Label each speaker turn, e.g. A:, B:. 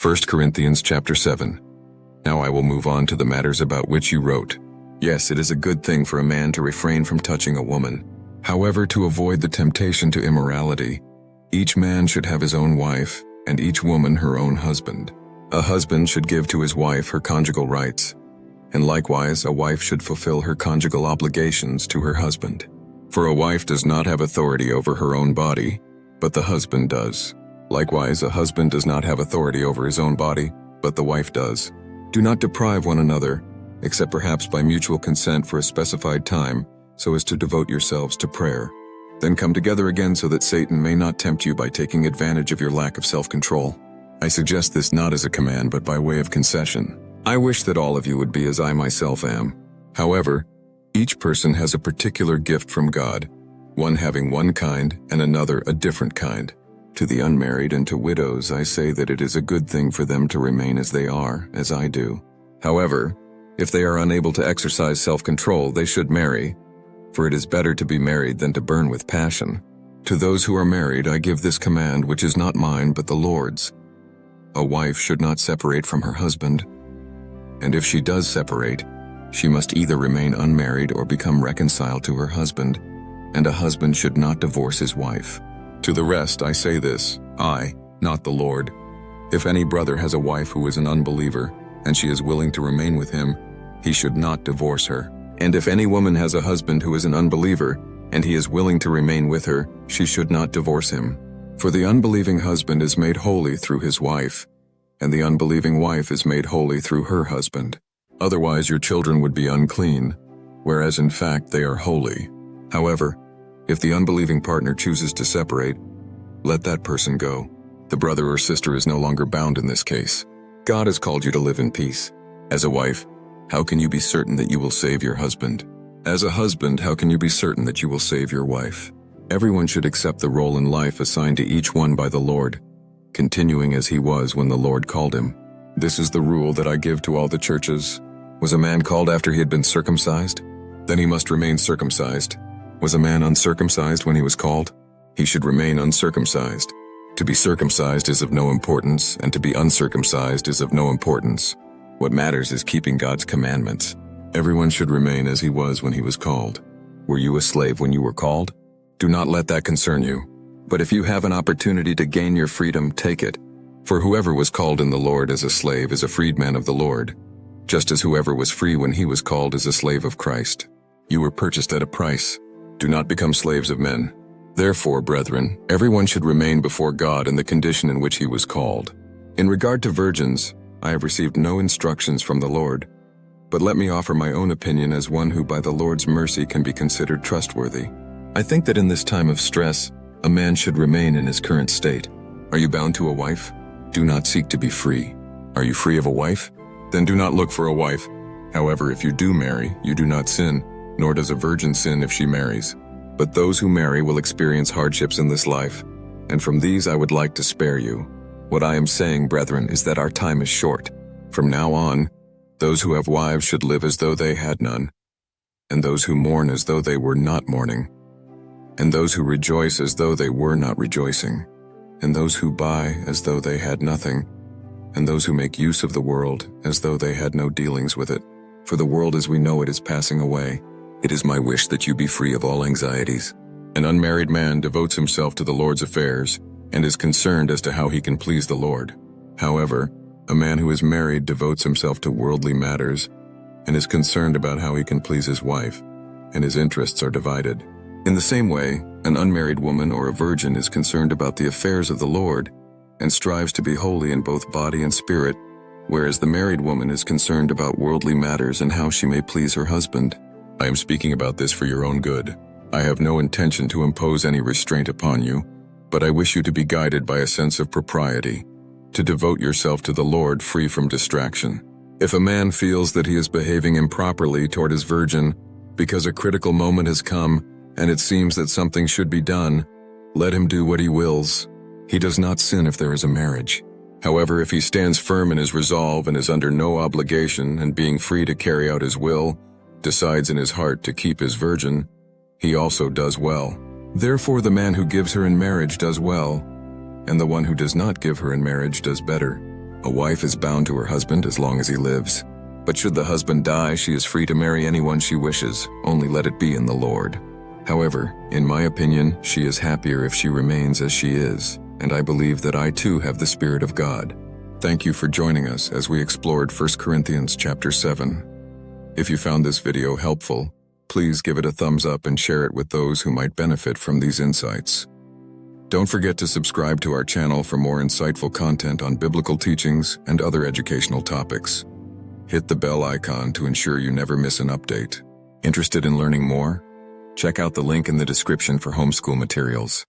A: 1 Corinthians chapter 7. Now I will move on to the matters about which you wrote. Yes, it is a good thing for a man to refrain from touching a woman. However, to avoid the temptation to immorality, each man should have his own wife, and each woman her own husband. A husband should give to his wife her conjugal rights, and likewise a wife should fulfill her conjugal obligations to her husband. For a wife does not have authority over her own body, but the husband does. Likewise, a husband does not have authority over his own body, but the wife does. Do not deprive one another, except perhaps by mutual consent for a specified time, so as to devote yourselves to prayer. Then come together again so that Satan may not tempt you by taking advantage of your lack of self-control. I suggest this not as a command but by way of concession. I wish that all of you would be as I myself am. However, each person has a particular gift from God, one having one kind and another a different kind. To the unmarried and to widows I say that it is a good thing for them to remain as they are, as I do. However, if they are unable to exercise self-control, they should marry, for it is better to be married than to burn with passion. To those who are married I give this command, which is not mine but the Lord's. A wife should not separate from her husband, and if she does separate, she must either remain unmarried or become reconciled to her husband, and a husband should not divorce his wife. To the rest I say this, I, not the Lord. If any brother has a wife who is an unbeliever, and she is willing to remain with him, he should not divorce her. And if any woman has a husband who is an unbeliever, and he is willing to remain with her, she should not divorce him. For the unbelieving husband is made holy through his wife, and the unbelieving wife is made holy through her husband. Otherwise your children would be unclean, whereas in fact they are holy. However, if the unbelieving partner chooses to separate, let that person go. The brother or sister is no longer bound in this case. God has called you to live in peace. As a wife, how can you be certain that you will save your husband? As a husband, how can you be certain that you will save your wife? Everyone should accept the role in life assigned to each one by the Lord, continuing as he was when the Lord called him. This is the rule that I give to all the churches. Was a man called after he had been circumcised? Then he must remain circumcised. Was a man uncircumcised when he was called? He should remain uncircumcised. To be circumcised is of no importance, and to be uncircumcised is of no importance. What matters is keeping God's commandments. Everyone should remain as he was when he was called. Were you a slave when you were called? Do not let that concern you. But if you have an opportunity to gain your freedom, take it. For whoever was called in the Lord as a slave is a freedman of the Lord, just as whoever was free when he was called is a slave of Christ. You were purchased at a price. Do not become slaves of men. Therefore, brethren, everyone should remain before God in the condition in which he was called. In regard to virgins, I have received no instructions from the Lord, but let me offer my own opinion as one who by the Lord's mercy can be considered trustworthy. I think that in this time of stress, a man should remain in his current state. Are you bound to a wife? Do not seek to be free. Are you free of a wife? Then do not look for a wife. However, if you do marry, you do not sin, nor does a virgin sin if she marries. But those who marry will experience hardships in this life, and from these I would like to spare you. What I am saying, brethren, is that our time is short. From now on, those who have wives should live as though they had none, and those who mourn as though they were not mourning, and those who rejoice as though they were not rejoicing, and those who buy as though they had nothing, and those who make use of the world as though they had no dealings with it. For the world as we know it is passing away. It is my wish that you be free of all anxieties. An unmarried man devotes himself to the Lord's affairs and is concerned as to how he can please the Lord. However, a man who is married devotes himself to worldly matters and is concerned about how he can please his wife, and his interests are divided. In the same way, an unmarried woman or a virgin is concerned about the affairs of the Lord and strives to be holy in both body and spirit, whereas the married woman is concerned about worldly matters and how she may please her husband. I am speaking about this for your own good. I have no intention to impose any restraint upon you, but I wish you to be guided by a sense of propriety, to devote yourself to the Lord free from distraction. If a man feels that he is behaving improperly toward his virgin because a critical moment has come and it seems that something should be done, let him do what he wills. He does not sin if there is a marriage. However, if he stands firm in his resolve and is under no obligation and being free to carry out his will, decides in his heart to keep his virgin, he also does well. Therefore the man who gives her in marriage does well, and the one who does not give her in marriage does better. A wife is bound to her husband as long as he lives. But should the husband die, she is free to marry anyone she wishes, only let it be in the Lord. However, in my opinion, she is happier if she remains as she is, and I believe that I too have the Spirit of God. Thank you for joining us as we explored 1 Corinthians chapter 7. If you found this video helpful, please give it a thumbs up and share it with those who might benefit from these insights. Don't forget to subscribe to our channel for more insightful content on biblical teachings and other educational topics. Hit the bell icon to ensure you never miss an update. Interested in learning more? Check out the link in the description for homeschool materials.